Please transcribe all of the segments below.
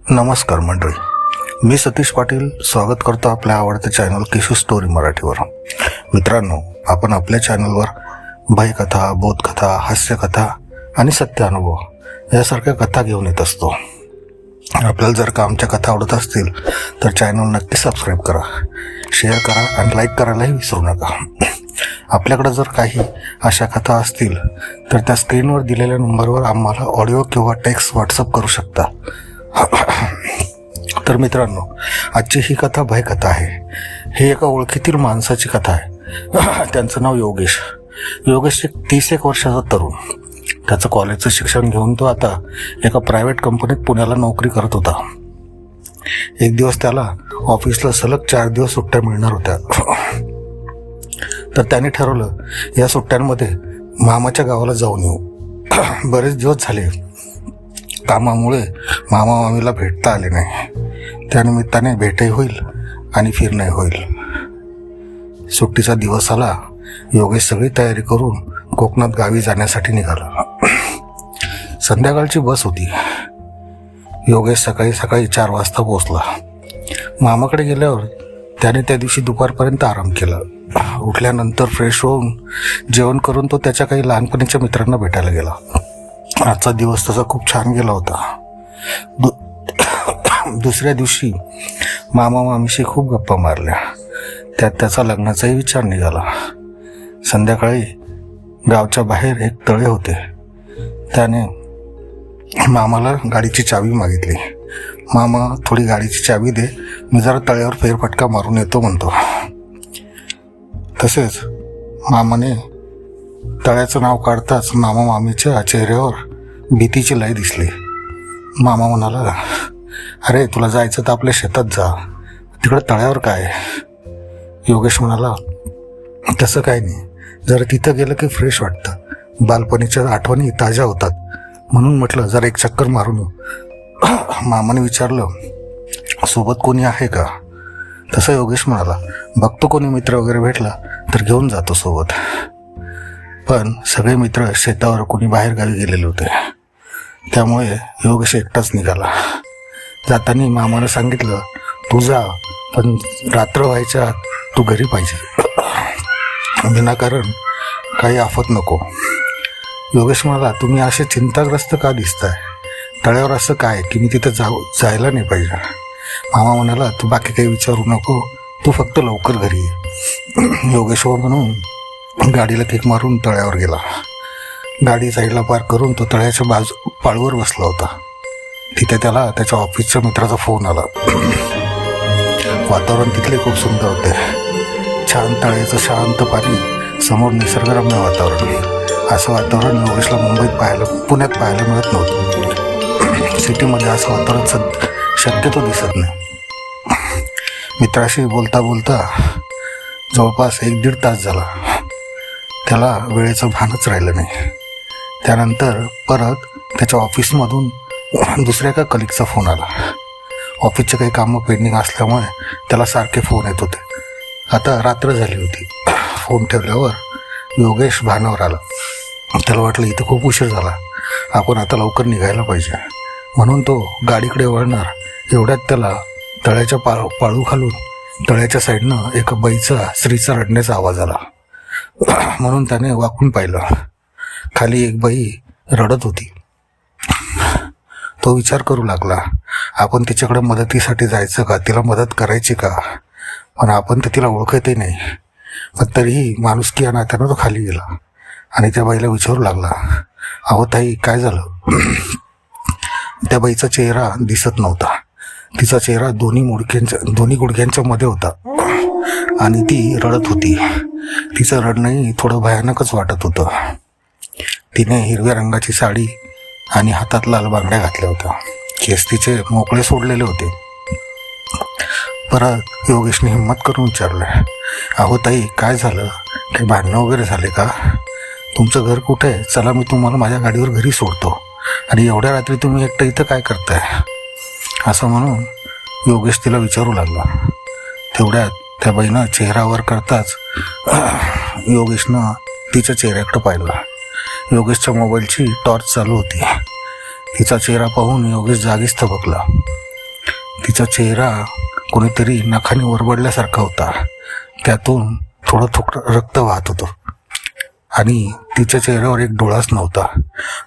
नमस्कार मंडळी, मी सतीश पाटील स्वागत करतो आपल्या आवडत्या चॅनल किशोर स्टोरी मराठीवर. मित्रांनो, आपण आपल्या चॅनलवर भयकथा, बोधकथा, हास्यकथा आणि सत्य अनुभव यासारख्या कथा घेऊन येत असतो. आपल्याला जर का आमच्या कथा आवडत असतील तर चॅनल नक्की सबस्क्राईब करा, शेअर करा आणि लाईक करायलाही विसरू नका. आपल्याकडे जर काही अशा कथा असतील तर त्या स्क्रीनवर दिलेल्या नंबरवर आम्हाला ऑडिओ किंवा टेक्स्ट व्हॉट्सअप करू शकता. तर मित्रांनो, आजची ही कथा भयकथा आहे. ही एका ओळखीतील माणसाची कथा आहे. त्यांचं नाव योगेश. योगेश एक 31 वर्षाचा तरुण. त्याचं कॉलेजचं शिक्षण घेऊन तो आता एका प्रायव्हेट कंपनीत पुण्याला नोकरी करत होता. एक दिवस त्याला ऑफिसला सलग 4 दिवस सुट्ट्या मिळणार होत्या. तर त्याने ठरवलं या सुट्ट्यांमध्ये मामाच्या गावाला जाऊन येऊ. बरेच दिवस झाले कामामुळे मामा मामीला भेटता आले नाही. त्यानिमित्ताने भेटही होईल आणि फिरणंही होईल. सुट्टीचा दिवस आला. योगेश सगळी तयारी करून कोकणात गावी जाण्यासाठी निघाला. संध्याकाळची बस होती. योगेश सकाळी 4 वाजता पोहोचला. मामाकडे गेल्यावर त्याने त्या दिवशी दुपारपर्यंत आराम केला. उठल्यानंतर फ्रेश होऊन जेवण करून तो त्याच्या काही लहानपणीच्या मित्रांना भेटायला गेला. आजचा दिवस तसा खूप छान गेला होता. दुसऱ्या दिवशी मामा मामीशी खूप गप्पा मारल्या. त्यात त्याचा लग्नाचाही विचार निघाला. संध्याकाळी गावच्या बाहेर एक तळे होते. त्याने मामाला गाडीची चावी मागितली. मामा, थोडी गाडीची चावी दे, मी जरा तळ्यावर फेरफटका मारून येतो म्हणतो. तसेच मामाने तळ्याचं नाव काढताच मामा मामीच्या चेहऱ्यावर भीतीची लय दिसली. मामा म्हणाला, अरे तुला जायचं तर आपल्या शेतात जा, तिकडं तळ्यावर काय. योगेश म्हणाला, तसं काय नाही, जरा तिथं गेलं की फ्रेश वाटतं, बालपणीच्या आठवणी ताज्या होतात, म्हणून म्हटलं जरा एक चक्कर मारून येऊ. मामाने विचारलं, सोबत कोणी आहे का. तसं योगेश म्हणाला, बघतो कोणी मित्र वगैरे भेटला तर घेऊन जातो सोबत. पण सगळे मित्र शेतावर कोणी बाहेर गावी गेलेले होते. त्यामुळे योगेश एकटाच निघाला. जाताना मामानं सांगितलं, तू जा, पण रात्र व्हायच्या आत तू घरी पाहिजे, विनाकारण काही आफत नको. योगेश म्हणाला, तुम्ही असे चिंताग्रस्त का दिसताय, तळ्यावर असं काय की मी तिथं जायला नाही पाहिजे. मामा म्हणाला, तू बाकी काही विचारू नको, तू फक्त लवकर घरी ये. योगेश हो म्हणून गाडीला किक मारून तळ्यावर गेला. गाडी साईडला पार्क करून तो तळ्याच्या पाळवर बसला होता. तिथे त्याला त्याच्या ऑफिसच्या मित्राचा फोन आला. वातावरण तिथले खूप सुंदर होते. छान तळ्याचं शांत पाणी, समोर निसर्गरम्य वातावरण. असं वातावरण योगेशला पुण्यात पाहायला मिळत नव्हतं. सिटीमध्ये असं वातावरण शक्यतो दिसत नाही. मित्राशी बोलता बोलता जवळपास 1-1.5 तास झाला. त्याला वेळेचं भानच राहिलं नाही. त्यानंतर परत त्याच्या ऑफिसमधून दुसऱ्या एका कलिगचा फोन आला. ऑफिसचे काही कामं पेंडिंग असल्यामुळे त्याला सारखे फोन येत होते. आता रात्र झाली होती. फोन ठेवल्यावर योगेश भानावर आला. त्याला वाटलं इथं खूप उशीर झाला, आपण आता लवकर निघायला पाहिजे. म्हणून तो गाडीकडे वळणार एवढ्यात त्याला तळ्याच्या पाळू खालून तळ्याच्या साईडनं एका बाईचा स्त्रीचा रडण्याचा आवाज आला. म्हणून त्याने वाकून पाहिलं. खाली एक बाई रडत होती. तो विचार करू लागला, आपण तिच्याकडे मदतीसाठी जायचं का, तिला मदत करायची का. पण आपण तर तिला ओळखतही नाही. पण तरीही माणुसकी या नात्यानं तो खाली गेला आणि त्या बाईला विचारू लागला, अहो ताई, काय झालं. त्या बाईचा चेहरा दिसत नव्हता. तिचा चेहरा दोन्ही गुडघ्यांच्या मध्ये होता आणि ती रडत होती. तिचं रडणंही थोडं भयानकच वाटत होतं. तिने हिरव्या रंगाची साडी आणि हातात लाल बांगड्या घातल्या होत्या. केस तिचे मोकळे सोडलेले होते. परत योगेशने हिंमत करून विचारलं, अहो ताई, काय झालं, काही भांडणं वगैरे झाले का. तुमचं घर कुठे आहे, चला मी तुम्हाला माझ्या गाडीवर घरी सोडतो, आणि एवढ्या रात्री तुम्ही एकटं इथं काय करताय. असं म्हणून योगेश तिला विचारू लागला. तेवढ्यात त्या बाईनं चेहरावर करताच योगेशनं तिच्या चेहऱ्याकडे पाहिलं. योगेशच्या मोबाईलची टॉर्च चालू होती. तिचा चेहरा पाहून योगेश जागीच थबकला. तिचा चेहरा कोणीतरी नखाने वरबडल्यासारखा होता. त्यातून थोडं रक्त वाहत होतं आणि तिच्या चेहऱ्यावर एक डोळाच नव्हता.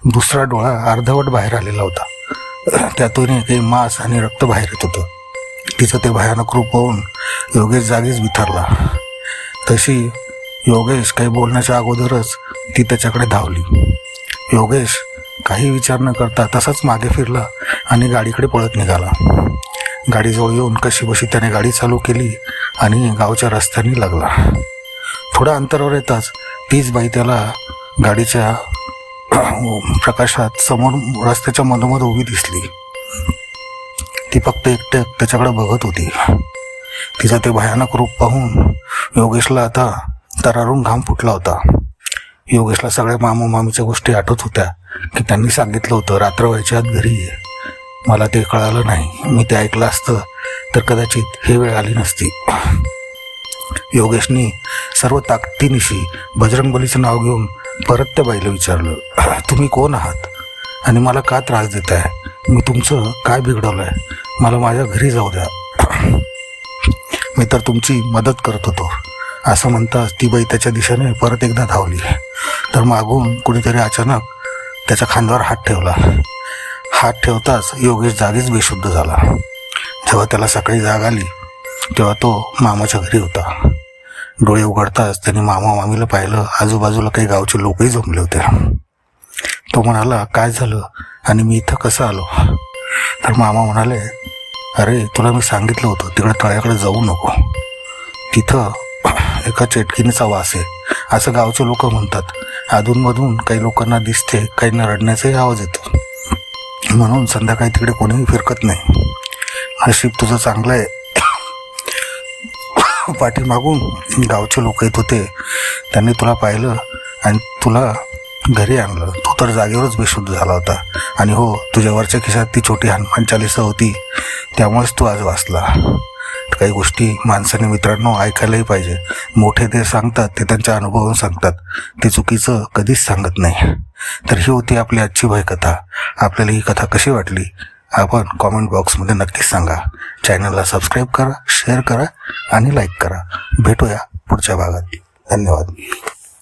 दुसरा डोळा अर्धवट बाहेर आलेला होता. त्यातून काही मांस आणि रक्त बाहेर येत होतं. तिचं ते भयानक रूप पाहून योगेश जागीच बिथरला. तशी योगेश काही बोलण्याच्या अगोदरच ती त्याच्याकडे धावली. योगेश काही विचार न करता तसाच मागे फिरला आणि गाडीकडे पळत निघाला. गाडीजवळ येऊन कशीबशी त्याने गाडी चालू केली आणि गावच्या रस्त्याने लागला. थोड्या अंतरावर येताच तीच बाई त्याला गाडीच्या प्रकाशात समोर रस्त्याच्या मधोमध उभी दिसली. ती फक्त एकट्यात त्याच्याकडे बघत होती. तिचं ते भयानक रूप पाहून योगेशला आता तरारून घाम फुटला होता. योगेशला सगळ्या मामा मामीच्या गोष्टी आठवत होत्या की त्यांनी सांगितलं होतं रात्र व्हायच्या आत घरी ये. मला ते कळालं नाही. मी ते ऐकलं असतं तर कदाचित हे वेळ आली नसती. योगेशनी सर्व ताकदीनिशी बजरंगबलीचं नाव घेऊन परत त्या बाईला विचारलं, तुम्ही कोण आहात आणि मला का त्रास देत आहे? मी तुमचं काय बिघडवलं आहे? मला माझ्या घरी जाऊ द्या. मी तर तुमची मदत करत होतो. असं म्हणताच ती बाई त्याच्या दिशेने परत एकदा धावली. तर मागून कुणीतरी अचानक त्याच्या खांद्यावर हात ठेवला. हात ठेवताच योगेश जागीच बेशुद्ध झाला. जेव्हा त्याला सकाळी जाग आली तेव्हा तो मामाच्या घरी होता. डोळे उघडताच त्याने मामा मामीला पाहिलं. आजूबाजूला काही गावचे लोकही जमले होते. तो म्हणाला, काय झालं आणि मी इथं कसं आलो? तर मामा म्हणाले, अरे तुला मी सांगितलं होतं तिकडे तळ्याकडे जाऊ नको. तिथं एका चेटकिनीचा वास आहे असं गावचे लोक म्हणतात. अधूनमधून काही लोकांना दिसते, काहींना रडण्याचाही आवाज येतो. म्हणून संध्याकाळी तिकडे कोणीही फिरकत नाही. नशीब तुझं चांगलं आहे. पाठीमागून गावचे लोक येत होते. त्यांनी तुला पाहिलं आणि तुला घरी आणलं. तू तर जागेवरच बेशुद्ध झाला होता. आणि हो, तुझ्या वरच्या खिशात ती छोटी हनुमान चालीसा होती, त्यामुळेच तू आज वाचला. काही गोष्टी माणसाने मित्रांनो ऐकायलाही पाहिजे. मोठे ते सांगतात ते त्यांच्या अनुभवावरून सांगतात, ते चुकीचं कधीच सांगत नाही. तर ही होती आपली आजची भयकथा. आपल्याला ही कथा कशी वाटली आपण कॉमेंट बॉक्समध्ये नक्कीच सांगा. चॅनलला सबस्क्राईब करा, शेअर करा आणि लाईक करा. भेटूया पुढच्या भागात. धन्यवाद.